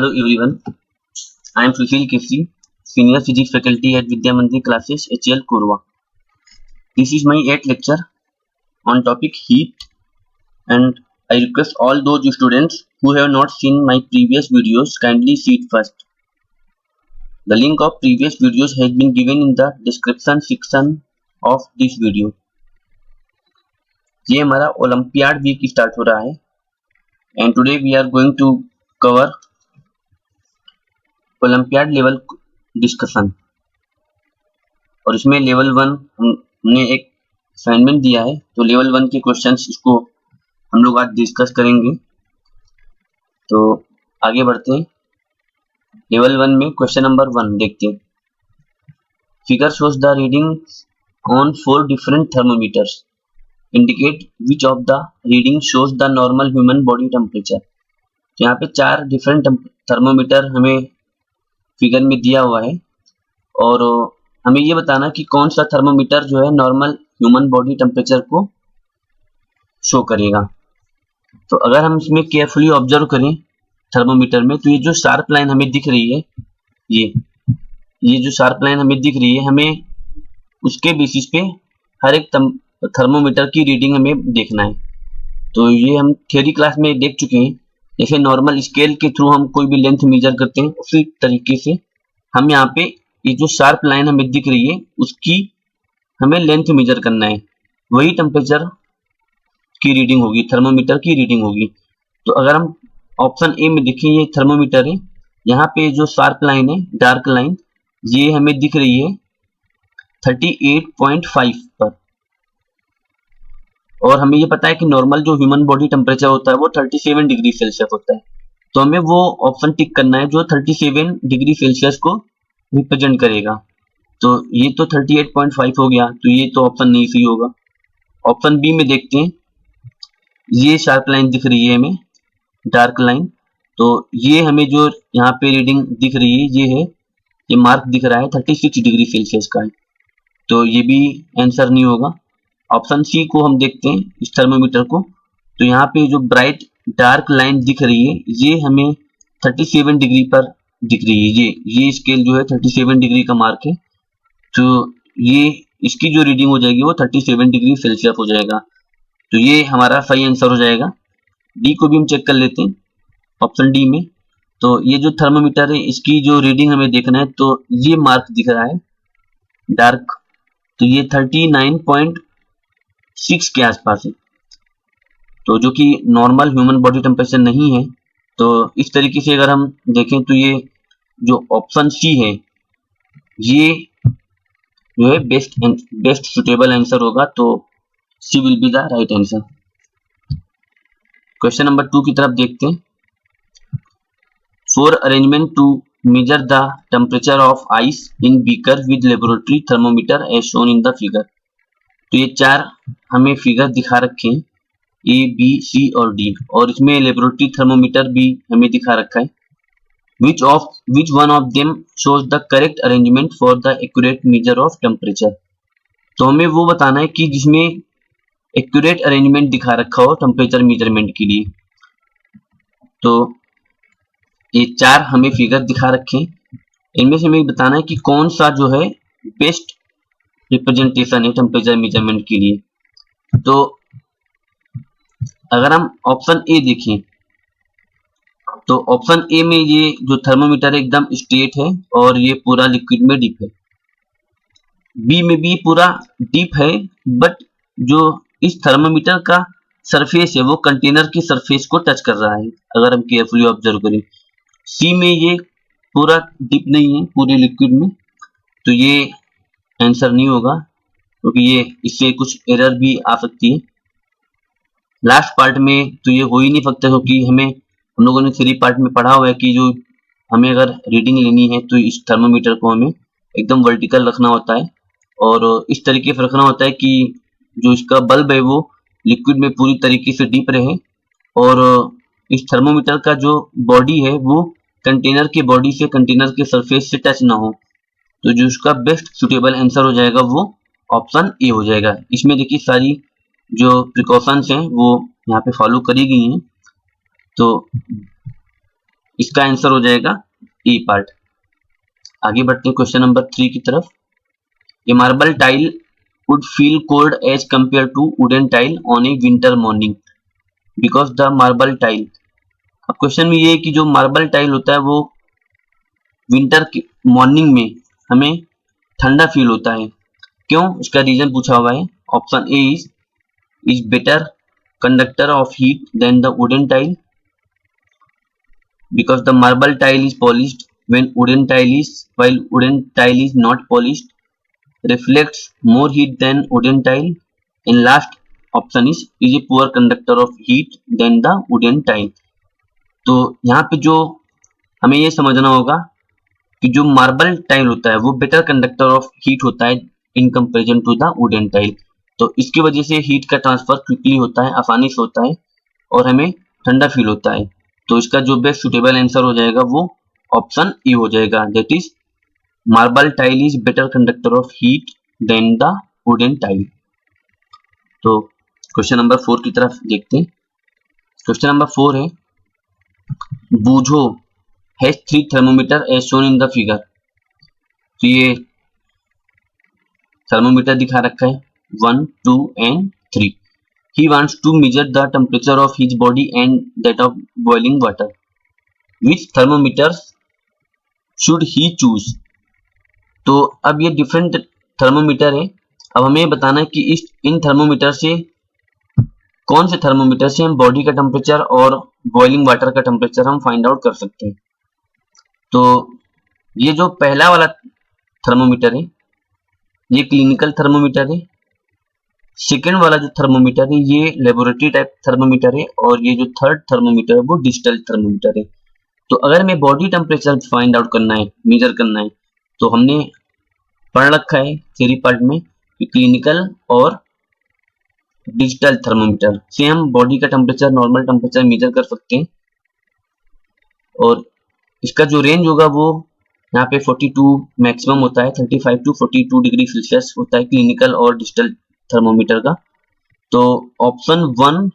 Hello everyone, I am Sushil Kifsi, Senior Physics Faculty at Vidya Mandir Classes, HL Korwa. This is my 8th lecture on topic heat, and I request all those students who have not seen my previous videos kindly see it first. The link of previous videos has been given in the description section of this video. ये हमारा olympiad week start हो रहा है and today we are going to cover olympiad level discussion. और इसमें level 1 हमने एक assignment दिया है, तो लेवल 1 के क्वेश्चंस इसको हम लोग आज डिस्कस करेंगे। तो आगे बढ़ते हैं। लेवल 1 में क्वेश्चन नंबर 1 देखते हैं। Figure shows the reading on 4 different thermometers, indicate which of the reading shows the normal human body temperature. यहाँ पे 4 डिफरेंट थर्मोमीटर हमें फिगर में दिया हुआ है और हमें ये बताना कि कौन सा थर्मोमीटर जो है नॉर्मल ह्यूमन बॉडी टेम्परेचर को शो करेगा। तो अगर हम इसमें केयरफुली ऑब्जर्व करें थर्मोमीटर में, तो ये जो शार्प लाइन हमें दिख रही है, ये जो शार्प लाइन हमें दिख रही है, हमें उसके बेसिस पे हर एक थर्मोमीटर की रीडिंग हमें देखना है। तो ये हम थ्योरी क्लास में देख चुके हैं। जैसे नॉर्मल स्केल के थ्रू हम कोई भी लेंथ मेजर करते हैं, उसी तरीके से हम यहाँ पे ये जो शार्प लाइन हमें दिख रही है उसकी हमें लेंथ मेजर करना है, वही टेम्परेचर की रीडिंग होगी, थर्मोमीटर की रीडिंग होगी। तो अगर हम ऑप्शन ए में देखें, ये थर्मोमीटर है, यहाँ पे जो शार्प लाइन है, डार्क लाइन, ये हमें दिख रही है 38.5 पर। और हमें ये पता है कि नॉर्मल जो ह्यूमन बॉडी टेम्परेचर होता है वो 37 डिग्री सेल्सियस होता है। तो हमें वो ऑप्शन टिक करना है जो 37 डिग्री सेल्सियस को रिप्रेजेंट करेगा। तो ये तो 38.5 हो गया, तो ये तो ऑप्शन नहीं सही होगा। ऑप्शन बी में देखते हैं। ये शार्प लाइन दिख रही है हमें, डार्क लाइन, तो ये हमें जो यहाँ पे रीडिंग दिख रही है, ये मार्क दिख रहा है 36 डिग्री सेल्सियस का है। तो ये भी आंसर नहीं होगा। ऑप्शन सी को हम देखते हैं, इस थर्मोमीटर को, तो यहाँ पे जो ब्राइट डार्क लाइन दिख रही है, ये हमें 37 डिग्री पर दिख रही है। ये स्केल जो है 37 डिग्री का मार्क है। तो ये इसकी जो रीडिंग हो जाएगी वो 37 डिग्री सेल्सियस हो जाएगा। तो ये हमारा सही आंसर हो जाएगा। डी को भी हम चेक कर लेते हैं, ऑप्शन डी में। तो ये जो थर्मोमीटर है, इसकी जो रीडिंग हमें देखना है, तो ये मार्क दिख रहा है डार्क, तो ये 39.6 के आसपास है, तो जो कि नॉर्मल ह्यूमन बॉडी टेम्परेचर नहीं है। तो इस तरीके से अगर हम देखें तो ये जो ऑप्शन सी है, ये जो है बेस्ट सुटेबल आंसर होगा। तो C will be the right answer. Question number 2 की तरफ देखते हैं। For arrangement to measure the temperature of ice in beaker with laboratory thermometer as shown in the figure. तो ये 4 हमें फिगर दिखा रखे हैं, ए, बी, सी और डी, और इसमें लेबोरेटरी थर्मोमीटर भी हमें दिखा रखा है। Which one of them shows the correct arrangement for the accurate measure of temperature? तो हमें वो बताना है कि जिसमें एक्यूरेट अरेंजमेंट दिखा रखा हो टेम्परेचर मेजरमेंट के लिए। तो ये 4 हमें फिगर दिखा रखे हैं, इनमें से हमें बताना है कि कौन सा जो है बेस्ट रिप्रेजेंटेशन है टेम्परेचर मेजरमेंट के लिए। तो अगर हम ऑप्शन ए देखें, तो ऑप्शन ए में ये जो थर्मोमीटर एकदम स्ट्रेट है और ये पूरा लिक्विड में डीप है। बी में भी पूरा डीप है, बट जो इस थर्मोमीटर का सरफेस है वो कंटेनर की सरफेस को टच कर रहा है, अगर हम केयरफुली ऑब्जर्व करें। सी में ये पूरा डीप नहीं है, पूरे लिक्विड में, तो ये आंसर नहीं होगा, क्योंकि ये इससे कुछ एरर भी आ सकती है। लास्ट पार्ट में तो ये हो ही नहीं सकता, क्योंकि हम लोगों ने 3 पार्ट में पढ़ा हुआ है कि जो हमें अगर रीडिंग लेनी है तो इस थर्मोमीटर को हमें एकदम वर्टिकल रखना होता है और इस तरीके से रखना होता है कि जो इसका बल्ब है वो लिक्विड में पूरी तरीके से डीप रहे, और इस थर्मोमीटर का जो बॉडी है वो कंटेनर के बॉडी से, कंटेनर के सरफेस से टच ना हो। तो जो उसका बेस्ट सुटेबल आंसर हो जाएगा वो ऑप्शन ए हो जाएगा। इसमें देखिए सारी जो प्रिकॉशंस हैं वो यहाँ पे फॉलो करी गई हैं। तो इसका आंसर हो जाएगा ए पार्ट। आगे बढ़ते हैं क्वेश्चन नंबर 3 की तरफ। A marble tile would feel cold as compared to wooden tile on a winter morning because the marble tile। अब क्वेश्चन में ये है कि जो मार्बल टाइल होता है वो विंटर की मॉर्निंग में हमें ठंडा फील होता है। क्यों? इसका रीजन पूछा हुआ है। Option A is better conductor of heat than the wooden tile because the marble tile is polished when wooden tile is not polished, reflects more heat than wooden tile, and last option is a poor conductor of heat than the wooden tile। तो यहाँ पे जो हमें ये समझना होगा कि जो मार्बल टाइल होता है वो बेटर कंडक्टर ऑफ हीट होता है in comparison to the wooden tile. तो इसकी वजह से हीट का ट्रांसफर क्विकली होता है, आसानी से होता है और हमें ठंडा फील होता है। तो इसका जो बेस्ट सुटेबल आंसर हो जाएगा वो ऑप्शन ई हो जाएगा, that is marble tile is better conductor of heat than the wooden tile. तो क्वेश्चन नंबर 4 की तरफ देखते हैं। क्वेश्चन नंबर 4 है Boojho has 3 thermometer as shown in the figure. तो ये थर्मोमीटर दिखा रखा है 1, 2 and 3। He wants to measure the temperature of his body and that of boiling water. Which thermometers should he choose? तो अब ये डिफरेंट थर्मोमीटर है। अब हमें बताना है कि इन थर्मोमीटर से कौन से थर्मोमीटर से हम बॉडी का टेम्परेचर और बॉइलिंग वाटर का टेम्परेचर हम फाइंड आउट कर सकते हैं। तो ये जो पहला वाला थर्मोमीटर है ये क्लिनिकल थर्मोमीटर है। सेकेंड वाला जो थर्मोमीटर है ये लेबोरेटरी टाइप थर्मोमीटर है और ये जो थर्ड थर्मोमीटर है वो डिजिटल थर्मोमीटर है। तो अगर हमें बॉडी टेम्परेचर फाइंड आउट करना है, मेजर करना है, तो हमने पढ़ रखा है थ्योरी पार्ट में कि क्लिनिकल और डिजिटल थर्मोमीटर से हम बॉडी का टेम्परेचर, नॉर्मल टेम्परेचर मेजर कर सकते हैं। और इसका जो रेंज होगा वो यहाँ पे 42 मैक्सिमम होता है, 35 टू 42 डिग्री सेल्सियस होता है क्लिनिकल और डिजिटल थर्मोमीटर का। तो ऑप्शन 1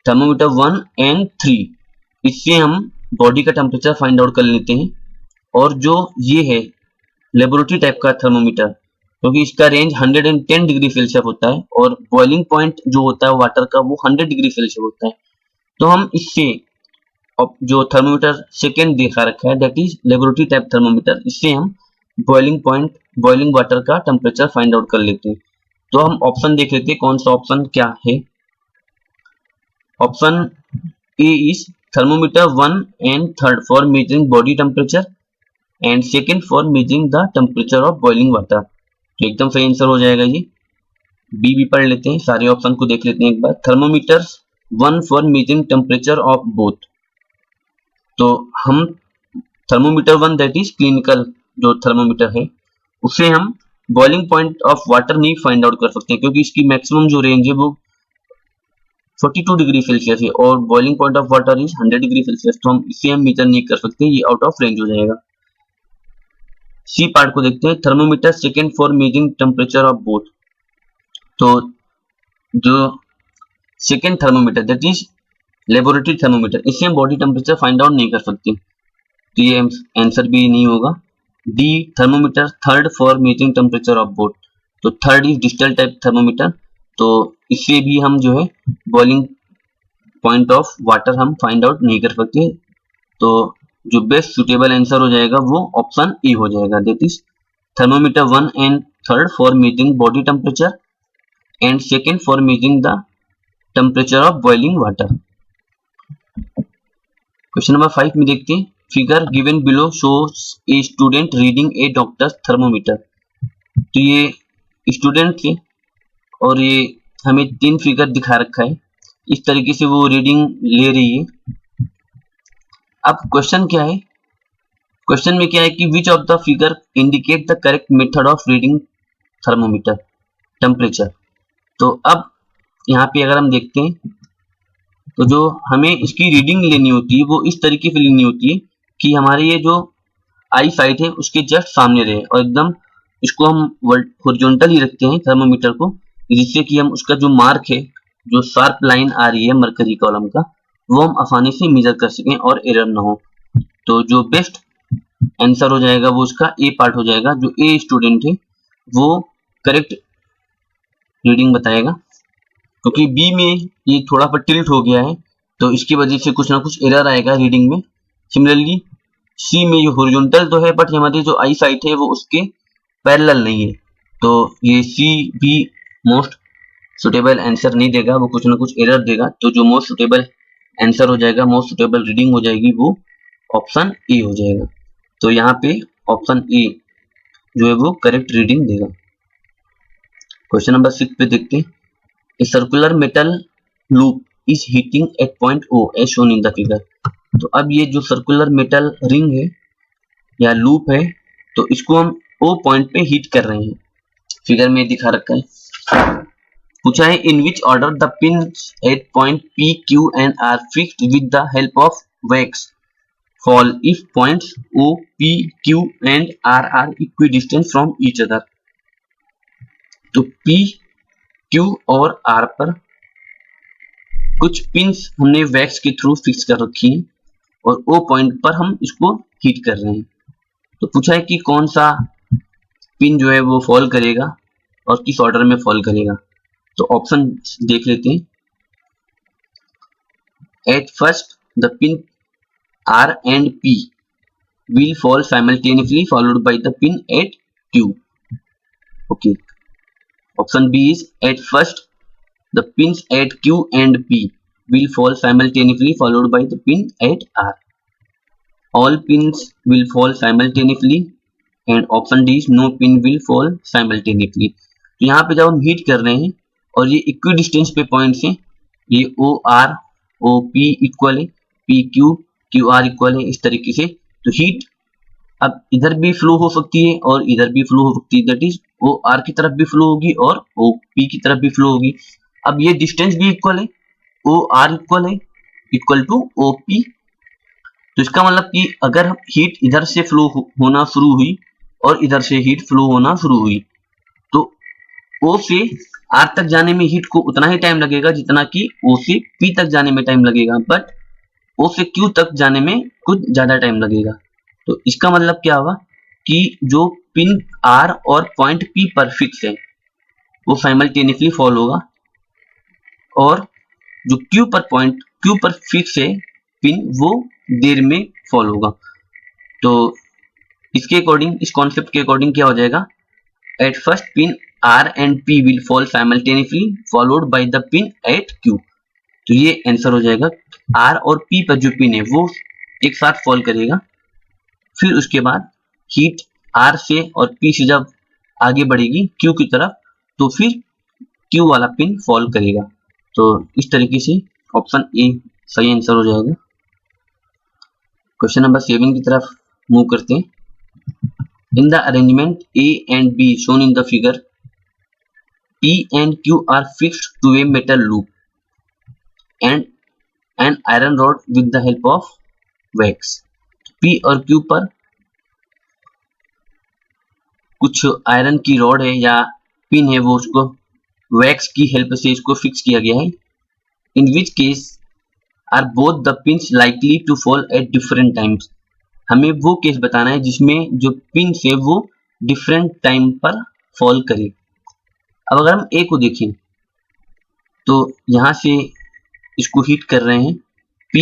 थर्मोमीटर 1 and 3 इससे हम बॉडी का टेम्परेचर फाइंड आउट कर लेते हैं। और जो ये है लेबोरेटरी टाइप का थर्मोमीटर, क्योंकि इसका रेंज 110 डिग्री सेल्सियस होता है और बॉइलिंग पॉइंट जो होता है वाटर का वो 100 डिग्री सेल्सियस होता है। तो हम इससे जो थर्मोमीटर सेकेंड दिखा रखा है that is laboratory type thermometer, इससे हम बॉइलिंग पॉइंट, बॉइलिंग वाटर का टेम्परेचर फाइंड आउट कर लेते हैं। तो हम ऑप्शन देख लेते हैं कौन सा ऑप्शन क्या है। Option A is thermometer 1 and 3 for measuring body temperature and second for measuring the temperature of boiling water. तो एकदम सही आंसर हो जाएगा ये। बी भी पढ़ लेते हैं, सारे ऑप्शन को देख लेते हैं एक बार। Thermometer 1 for measuring temperature of both. तो हम थर्मोमीटर 1 दैट इज क्लिनिकल जो थर्मोमीटर है उससे हम बॉइलिंग पॉइंट ऑफ वाटर नहीं फाइंड आउट कर सकते हैं, क्योंकि इसकी मैक्सिमम जो रेंज है वो 42 डिग्री सेल्सियस है और boiling point of water is 100 degree Celsius. तो हम इसे हम मेजर नहीं कर सकते, ये आउट ऑफ रेंज हो जाएगा। सी पार्ट को देखते हैं, thermometer second for measuring temperature of both. तो जो second thermometer that is laboratory thermometer, इससे हम बॉडी टेम्परेचर फाइंड आउट नहीं कर सकते, तो ये आंसर भी नहीं होगा। D thermometer third for measuring temperature of both. तो third is digital type thermometer, तो इससे भी हम जो है बॉइलिंग पॉइंट ऑफ वाटर हम फाइंड आउट नहीं कर सकते। तो जो बेस्ट सुटेबल आंसर हो जाएगा वो ऑप्शन ए हो जाएगा, that is thermometer 1 and 3 for measuring body temperature and second for measuring the temperature of boiling water. Question number 5 में देखते हैं, figure given below shows a student reading A doctors thermometer. तो ये student थे और ये हमें 3 फिगर दिखा रखा है, इस तरीके से वो रीडिंग ले रही है। अब क्वेश्चन क्या है, क्वेश्चन में क्या है कि which of the figure indicate the correct method of reading thermometer temperature. तो अब यहाँ पे अगर हम देखते हैं तो जो हमें इसकी रीडिंग लेनी होती है वो इस तरीके से लेनी होती है कि हमारे ये जो आई साइड है उसके जस्ट सामने रहे और एकदम इसको हम हॉरिजॉन्टल ही रखते हैं थर्मोमीटर को, जिससे कि हम उसका जो मार्क है, जो शार्प लाइन आ रही है मरकरी कॉलम का, वो हम आसानी से मेजर कर सकें और एरर ना हो। तो जो बेस्ट आंसर हो जाएगा वो उसका ए पार्ट हो जाएगा। जो ए स्टूडेंट है वो करेक्ट रीडिंग बताएगा, क्योंकि बी में ये थोड़ा सा टिल्ट हो गया है तो इसकी वजह से कुछ ना कुछ एरर आएगा रीडिंग में। सिमिलरली सी में ये हॉरिजॉन्टल तो है बट हमारी जो आई साइट है वो उसके पैरेलल नहीं है, तो ये सी भी मोस्ट सुटेबल आंसर नहीं देगा, वो कुछ ना कुछ एरर देगा। तो जो मोस्ट सुटेबल आंसर हो जाएगा, मोस्ट सुटेबल रीडिंग हो जाएगी, वो ऑप्शन ए हो जाएगा। तो यहाँ पे ऑप्शन ए जो है वो करेक्ट रीडिंग देगा। क्वेश्चन नंबर 6 पे देखते हैं। A circular metal loop is heating at point O as shown in the figure. तो अब ये जो सर्कुलर मेटल रिंग है या लूप है, तो इसको हम ओ पॉइंट पे हीट कर रहे हैं, फिगर में दिखा रखा है। पूछा है in which order the pins at point P Q and R fixed with the help of wax fall if points O, P, Q and R are equidistant from each other। तो P, Q और R पर कुछ pins हमने wax के through fix कर रखी हैं और O पॉइंट पर हम इसको हीट कर रहे हैं। तो पूछा है कि कौन सा पिन जो है वो फॉल करेगा और किस ऑर्डर में फॉल करेगा। तो ऑप्शन देख लेते हैं। At first the pin R and P will fall simultaneously followed by the pin at Q। Okay. Option B is at first the pins at Q and P will fall simultaneously followed by the pin at R। All pins will fall simultaneously and option D is no pin will fall simultaneously। तो यहाँ पे जब हम heat कर रहे हैं और ये इक्विडिस्टेंस पे पॉइंट्स हैं, ये O R O P equal है, P Q Q R equal है, इस तरीके से। तो हीट अब इधर भी फ्लो हो सकती है और इधर भी फ्लो हो सकती है, दैट इज ओ आर की तरफ भी फ्लो होगी और ओ पी की तरफ भी फ्लो होगी। अब ये डिस्टेंस भी इक्वल है, ओ आर इक्वल है इक्वल टू ओ पी। तो इसका मतलब कि अगर हीट इधर से फ्लो होना शुरू हुई और इधर से हीट फ्लो होना शुरू हुई, तो ओ से आर तक जाने में हीट को उतना ही टाइम लगेगा जितना कि ओ से पी तक जाने में टाइम लगेगा, बट ओ से क्यू तक जाने में कुछ ज्यादा टाइम लगेगा। तो इसका मतलब क्या हुआ कि जो पिन आर और पॉइंट पी पर फिक्स है वो साइमल्टेनियसली फॉल होगा और जो क्यू पर फिक्स है पिन वो देर में फॉल होगा। तो इसके अकॉर्डिंग, इस कॉन्सेप्ट के अकॉर्डिंग क्या हो जाएगा, at first pin R and P will fall simultaneously followed by the pin at Q. तो ये आंसर हो जाएगा। आर और पी पर जो पिन है वो एक साथ फॉल करेगा, फिर उसके बाद हीट आर से और पी से जब आगे बढ़ेगी क्यू की तरफ तो फिर क्यू वाला पिन फॉल करेगा। तो इस तरीके से ऑप्शन ए सही आंसर हो जाएगा। क्वेश्चन नंबर 7 की तरफ मूव करते हैं। In the arrangement A and B shown in the figure, P and Q are fixed to a metal loop and an iron rod with the help of wax. P और Q पर कुछ iron की rod है या pin है, वो उसको wax की हेल्प से इसको फिक्स किया गया है। In which case are both the pins likely to fall at different times. हमें वो केस बताना है जिसमें जो पिन्स है वो डिफरेंट टाइम पर फॉल करे। अब अगर हम ए को देखें तो यहां से इसको हीट कर रहे हैं, P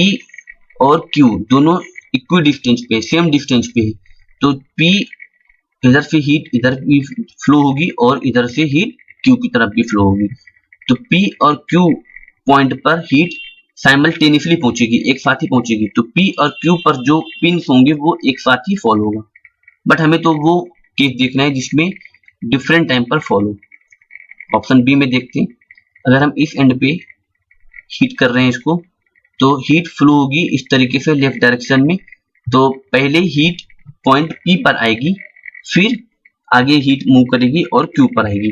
और Q दोनों इक्वी डिस्टेंस पे, सेम डिस्टेंस पे है, तो P इधर से हीट इधर भी फ्लो होगी और इधर से हीट Q की तरफ भी फ्लो होगी। तो P और Q पॉइंट पर हीट साइमल्टेनियसली पहुंचेगी, एक साथ ही पहुंचेगी। तो P और Q पर जो पिन्स होंगे वो एक साथ ही फॉल होगा, बट हमें तो वो केस देखना है जिसमें डिफरेंट टाइम पर फॉल हो। ऑप्शन बी में देखते हैं। अगर हम इस एंड पे हीट कर रहे हैं इसको, तो हीट फ्लो होगी इस तरीके से लेफ्ट डायरेक्शन में। तो पहले हीट पॉइंट P पर आएगी, फिर आगे हीट मूव करेगी और Q पर आएगी।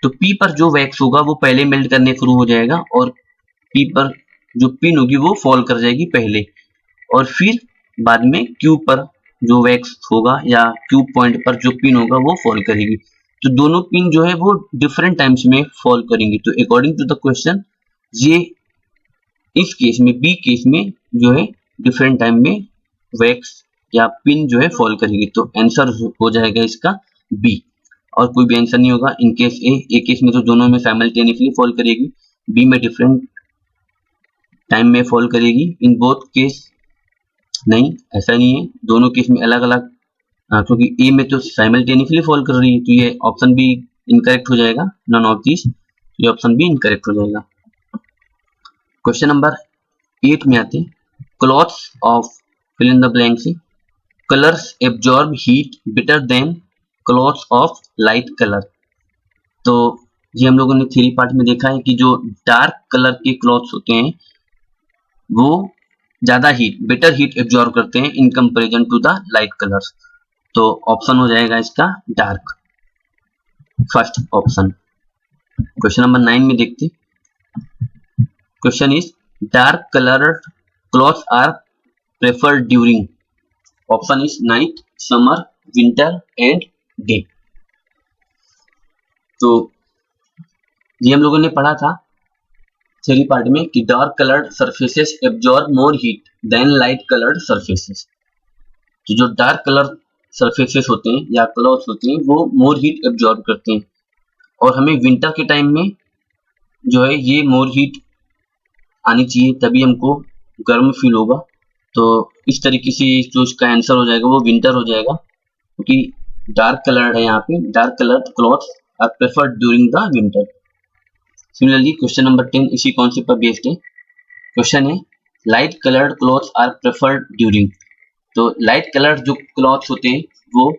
तो P पर जो वैक्स होगा वो पहले मेल्ट करने शुरू हो जाएगा और P पर जो पिन होगी वो फॉल कर जाएगी पहले, और फिर बाद में Q पर जो वैक्स होगा या Q पॉइंट पर जो पिन होगा वो फॉल करेगी। तो दोनों पिन जो है वो डिफरेंट टाइम्स में फॉल करेंगी। तो अकॉर्डिंग टू द क्वेश्चन ये इस केस में बी केस में जो है डिफरेंट टाइम में वैक्स या पिन जो है फॉल करेगी, तो आंसर हो जाएगा इसका बी, और कोई भी आंसर नहीं होगा। इन केस ए केस में तो दोनों में साइमल्टेनियसली फॉल करेगी, बी में डिफरेंट टाइम में फॉल करेगी। इन बोथ केस नहीं, ऐसा नहीं है, दोनों केस में अलग अलग, क्योंकि ए में तो साइमल्टेनियसली फॉल कर रही है, तो ये ऑप्शन बी इनकरेक्ट हो जाएगा, नॉन ऑफ दिस, ये ऑप्शन बी इनकरेक्ट हो जाएगा। क्वेश्चन नंबर 8 में आते हैं, clothes of fill in the blank से, colours absorb heat better than clothes of light colour. तो ये हम लोगों ने थ्योरी पार्ट में देखा है कि जो डार्क कलर के क्लॉथ्स होते हैं वो ज्यादा हीट, बेटर हीट एब्जॉर्ब करते हैं in comparison to the light colours, तो ऑप्शन हो जाएगा इसका dark, first option. Question number 9 में देखते, question is dark coloured clothes are preferred during, option is night, summer, winter and day. तो ये हम लोगों ने पढ़ा था थ्योरी पार्ट में कि dark coloured surfaces absorb more heat than light coloured surfaces. तो जो डार्क कलर सरफेसेस होते हैं या क्लॉथ्स होते हैं वो मोर हीट एब्जॉर्ब करते हैं, और हमें विंटर के टाइम में जो है ये मोर हीट आनी चाहिए, तभी हमको गर्म फील होगा। तो इस तरीके से जो इसका आंसर हो जाएगा वो विंटर हो जाएगा, क्योंकि डार्क कलर्ड है, यहाँ पे dark coloured clothes are preferred during the winter. Similarly question number 10 इसी कॉन्सेप्ट पर बेस्ड है। क्वेश्चन है light coloured clothes are preferred during, तो लाइट कलर्ड जो क्लॉथ्स होते हैं वो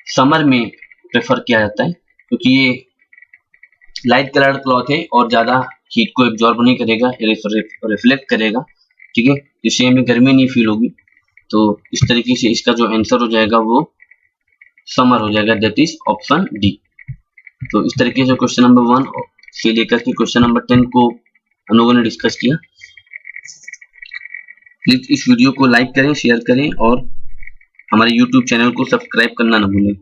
समर में प्रेफर किया जाता है, क्योंकि ये लाइट कलर्ड क्लॉथ है और ज्यादा हीट को एब्जॉर्ब नहीं करेगा, रिफ्लेक्ट करेगा, ठीक है, जिससे हमें गर्मी नहीं फील होगी। तो इस तरीके से इसका जो आंसर हो जाएगा वो समर हो जाएगा, दैट इज ऑप्शन डी। तो इस तरीके से क्वेश्चन नंबर 1 से लेकर के क्वेश्चन नंबर 10 को हम लोगों ने डिस्कस किया। प्लीज इस वीडियो को लाइक करें, शेयर करें और हमारे YouTube चैनल को सब्सक्राइब करना न भूलें।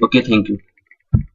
Okay, thank you.